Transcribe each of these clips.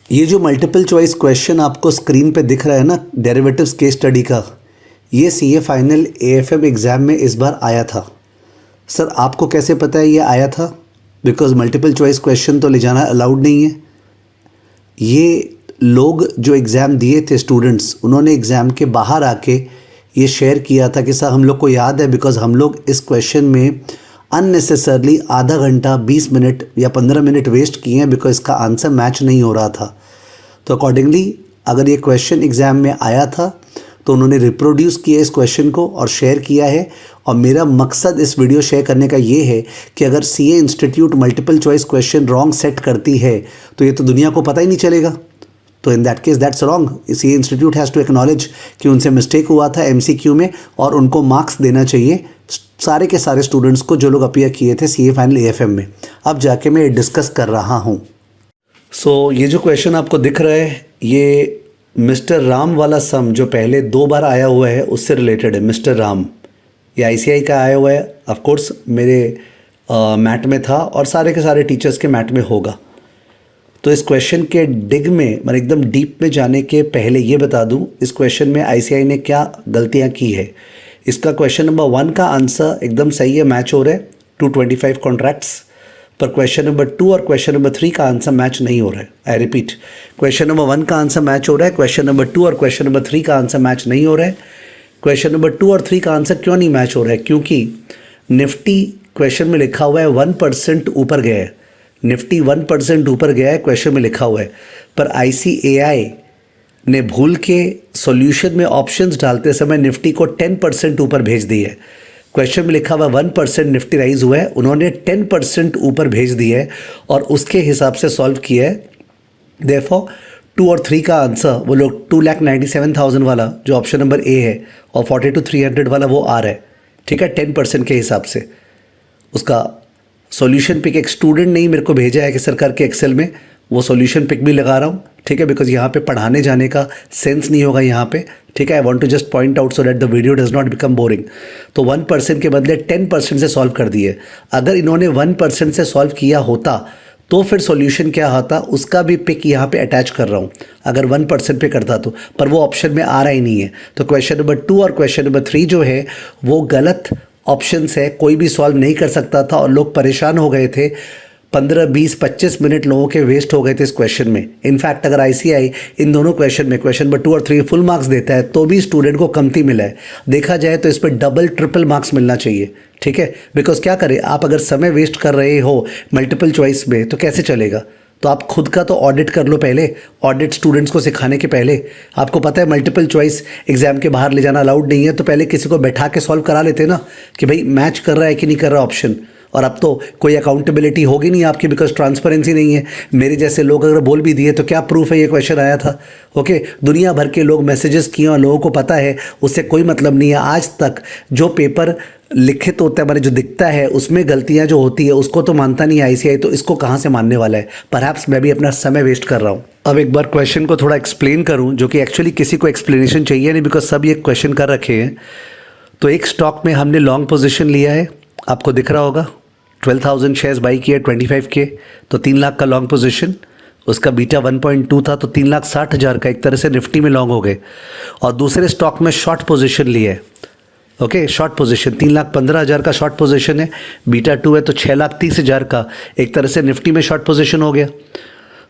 ये जो multiple choice question आपको स्क्रीन पे दिख रहा है ना, डेरिवेटिव्स केस स्टडी का, ये सीए फाइनल एएफएम एग्ज़ाम में इस बार आया था। सर आपको कैसे पता है ये आया था? बिकॉज मल्टीपल चॉइस क्वेश्चन तो ले जाना अलाउड नहीं है। ये लोग जो एग्ज़ाम दिए थे स्टूडेंट्स, उन्होंने एग्ज़ाम के बाहर आके ये शेयर किया था कि सर हम लोग को याद है, बिकॉज हम लोग इस क्वेश्चन में अननेसेसरली आधा घंटा 20 मिनट या 15 मिनट वेस्ट किए हैं बिकॉज इसका आंसर मैच नहीं हो रहा था। तो अकॉर्डिंगली अगर ये क्वेश्चन एग्ज़ाम में आया था तो उन्होंने रिप्रोड्यूस किया इस क्वेश्चन को और शेयर किया है। और मेरा मकसद इस वीडियो शेयर करने का ये है कि अगर CA institute multiple choice question wrong set करती है तो ये तो दुनिया को पता ही नहीं चलेगा। तो in that case that's wrong. CA institute has to acknowledge कि उनसे मिस्टेक हुआ था एमसीक्यू में और उनको मार्क्स देना चाहिए सारे के सारे स्टूडेंट्स को जो लोग अपीयर किए थे सीए फाइनल एएफएम में। अब जाके मैं डिस्कस कर रहा हूँ। सो ये जो क्वेश्चन आपको दिख रहा है, ये मिस्टर राम वाला सम जो पहले 2 बार आया हुआ है उससे रिलेटेड है। मिस्टर राम ये आईसीआई का आया हुआ है, ऑफ कोर्स मेरे मैट में था और सारे के सारे टीचर्स के मैट में होगा। तो इस क्वेश्चन के डिग में, मतलब एकदम डीप में जाने के पहले ये बता दूं इस क्वेश्चन में आईसीआई ने क्या गलतियां की है। इसका क्वेश्चन नंबर 1 का आंसर एकदम सही है, मैच हो रहा है 225 कॉन्ट्रैक्ट्स, पर क्वेश्चन नंबर 2 और क्वेश्चन नंबर 3 का आंसर मैच नहीं हो रहा है। आई रिपीट, क्वेश्चन नंबर 1 का आंसर मैच हो रहा है, क्वेश्चन नंबर 2 और क्वेश्चन नंबर 3 का आंसर मैच नहीं हो रहा है। क्वेश्चन नंबर 2 और 3 का आंसर क्यों नहीं मैच हो रहा है? क्योंकि निफ्टी क्वेश्चन में लिखा हुआ है 1% ऊपर गया है, निफ्टी 1% ऊपर गया है क्वेश्चन में लिखा हुआ है, पर आईसीएआई ने भूल के सॉल्यूशन में ऑप्शंस डालते समय निफ्टी को 10% ऊपर भेज दी है। क्वेश्चन में लिखा हुआ 1% निफ्टी राइज हुआ है, उन्होंने 10% ऊपर भेज दिया है और उसके हिसाब से सॉल्व किया है। देयरफॉर 2 और 3 का आंसर वो लोग 2,97,000 वाला जो ऑप्शन नंबर ए है और 42,300 वाला वो आ रहा है, ठीक है, 10% के हिसाब से। उसका सॉल्यूशन पिक एक स्टूडेंट ने ही मेरे को भेजा है कि सर करके एक्सेल में, वो सॉल्यूशन पिक भी लगा रहा हूँ, ठीक है, बिकॉज यहाँ पे पढ़ाने जाने का सेंस नहीं होगा यहाँ पे, ठीक है। I want to just point out so that the video does not become boring. तो 1% के बदले 10% से सॉल्व कर दिए। अगर इन्होंने 1% से सॉल्व किया होता तो फिर सॉल्यूशन क्या होता उसका भी पिक यहाँ पे अटैच कर रहा हूँ, अगर 1% पे करता तो, पर वो ऑप्शन में आ रहा ही नहीं है। तो क्वेश्चन नंबर 2 और क्वेश्चन नंबर 3 जो है वो गलत ऑप्शंस है, कोई भी सॉल्व नहीं कर सकता था और लोग परेशान हो गए थे। 15, 20, 25 मिनट लोगों के वेस्ट हो गए थे इस क्वेश्चन में। इनफैक्ट अगर आईसीआई इन दोनों क्वेश्चन में, क्वेश्चन नंबर 2 और 3 फुल मार्क्स देता है तो भी स्टूडेंट को कमती मिला है। देखा जाए तो इस पर डबल ट्रिपल मार्क्स मिलना चाहिए, ठीक है। बिकॉज क्या करें, आप अगर समय वेस्ट कर रहे हो मल्टीपल चॉइस में तो कैसे चलेगा? तो आप खुद का तो ऑडिट कर लो पहले, ऑडिट स्टूडेंट्स को सिखाने के पहले। आपको पता है मल्टीपल चॉइस एग्जाम के बाहर ले जाना अलाउड नहीं है, तो पहले किसी को बैठा के सॉल्व करा लेते ना कि भाई मैच कर रहा है कि नहीं कर रहा ऑप्शन। और अब तो कोई अकाउंटेबिलिटी होगी नहीं आपकी, बिकॉज ट्रांसपेरेंसी नहीं है। मेरे जैसे लोग अगर बोल भी दिए तो क्या प्रूफ है ये क्वेश्चन आया था? ओके, दुनिया भर के लोग मैसेजेस किए और लोगों को पता है, उससे कोई मतलब नहीं है। आज तक जो पेपर लिखित होता है, मैंने जो दिखता है उसमें गलतियां जो होती है उसको तो मानता नहीं आईसीआई, तो इसको कहाँ से मानने वाला है? परहैप्स मैं भी अपना समय वेस्ट कर रहा हूँ। अब एक बार क्वेश्चन को थोड़ा एक्सप्लेन करूँ, जो कि एक्चुअली किसी को एक्सप्लेनेशन चाहिए नहीं, बिकॉज सब ये क्वेश्चन कर रखे हैं। तो एक स्टॉक में हमने लॉन्ग पोजिशन लिया है, आपको दिख रहा होगा 12,000 शेयर्स बाई किए 25 के, तो 3 लाख का लॉन्ग पोजीशन, उसका बीटा 1.2 था, तो 3,60,000 का एक तरह से निफ्टी में लॉन्ग हो गए। और दूसरे स्टॉक में शॉर्ट पोजीशन लिए है, ओके, शॉर्ट पोजीशन 3,15,000 का शॉर्ट पोजीशन है, बीटा 2 है, तो 6,30,000 का एक तरह से निफ्टी में शॉर्ट पोजीशन हो गया।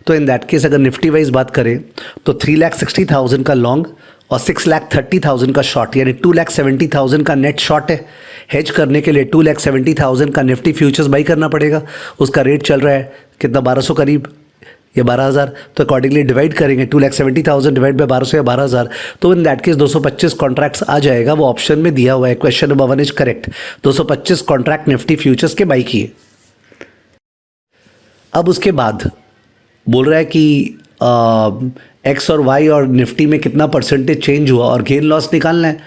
तो इन दैट केस अगर निफ्टी वाइज बात करें तो 3,60,000 का लॉन्ग और 6,30,000 का शॉर्ट, यानी 2,70,000 का नेट शॉर्ट है। हेज करने के लिए 2,70,000 का निफ्टी फ्यूचर्स बाई करना पड़ेगा। उसका रेट चल रहा है कितना, 1200 करीब या 12,000, तो अकॉर्डिंगली डिवाइड करेंगे 2,70,000 डिवाइड बाय 1200 या 12,000, तो इन दैट केस 225 कॉन्ट्रैक्ट्स आ जाएगा। वो ऑप्शन में दिया हुआ है, question number 1 is correct. 225 contract Nifty futures के बाई किए। अब उसके बाद बोल रहा है कि एक्स और वाई और निफ्टी में कितना परसेंटेज चेंज हुआ और गेन लॉस निकालना है।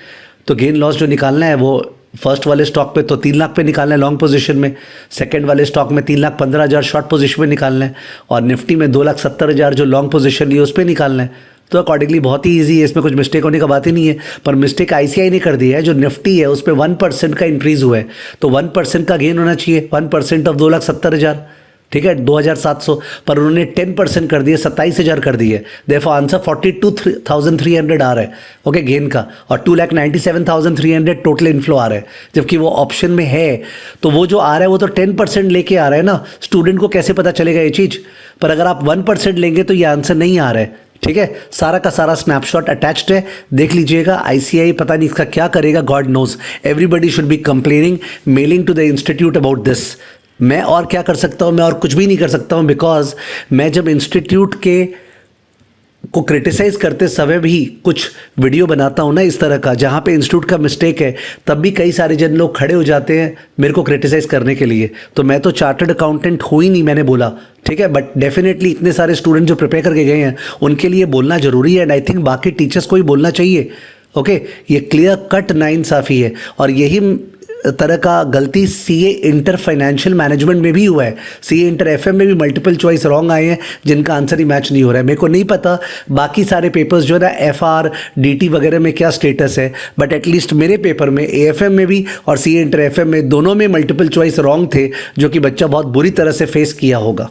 तो गेन लॉस जो निकालना है वो फर्स्ट वाले स्टॉक पे तो 3 लाख पे निकालना है लॉन्ग पोजीशन में, सेकंड वाले स्टॉक में 3,15,000 शॉर्ट पोजीशन में निकालना है, और निफ्टी में 2,70,000 जो लॉन्ग पोजीशन ली उस पर निकालना है। तो अकॉर्डिंगली बहुत ही ईजी है, इसमें कुछ मिस्टेक होने का बात ही नहीं है। पर मिस्टेक आईसीआई ने कर दी है, जो निफ्टी है उस पर 1% का इंक्रीज़ हुआ है, तो 1% का गेन होना चाहिए, 1% ऑफ 2,70,000। ठीक है 2700, पर उन्होंने 10% कर दिए, 27,000 कर दिए। देयरफॉर आंसर 42,300 आ रहा है ओके गेन का, और 2,97,300 टोटल इनफ्लो आ रहा है, जबकि वो ऑप्शन में है। तो वो जो आ रहा है वो तो 10% लेके आ रहा है ना, स्टूडेंट को कैसे पता चलेगा ये चीज़। पर अगर आप 1% लेंगे तो ये आंसर नहीं आ रहा है। ठीक है, सारा का सारा स्नैपशॉट अटैच्ड है, देख लीजिएगा। आईसीआई पता नहीं इसका क्या करेगा, God knows. Everybody should be complaining, mailing to the institute about this. मैं और क्या कर सकता हूँ, मैं और कुछ भी नहीं कर सकता हूँ, बिकॉज मैं जब इंस्टीट्यूट के को क्रिटिसाइज करते समय भी कुछ वीडियो बनाता हूँ ना इस तरह का, जहाँ पे इंस्टीट्यूट का मिस्टेक है, तब भी कई सारे जन लोग खड़े हो जाते हैं मेरे को क्रिटिसाइज करने के लिए। तो मैं तो चार्टर्ड अकाउंटेंट हूँ ही नहीं, मैंने बोला। ठीक है, बट डेफिनेटली इतने सारे स्टूडेंट जो प्रिपेयर करके गए हैं उनके लिए बोलना जरूरी है, एंड आई थिंक बाकी टीचर्स को भी बोलना चाहिए। ओके, ये क्लियर कट नाइंसाफ़ी है, और यही तरह का गलती सीए इंटर फाइनेंशियल मैनेजमेंट में भी हुआ है। सीए इंटर एफएम में भी मल्टीपल चॉइस रॉन्ग आए हैं, जिनका आंसर ही मैच नहीं हो रहा है। मेरे को नहीं पता बाकी सारे पेपर्स जो है ना एफआर डीटी वगैरह में क्या स्टेटस है, बट एटलीस्ट मेरे पेपर में एएफएम में भी और सीए इंटर एफएम में दोनों में मल्टीपल चॉइस रॉन्ग थे, जो कि बच्चा बहुत बुरी तरह से फेस किया होगा।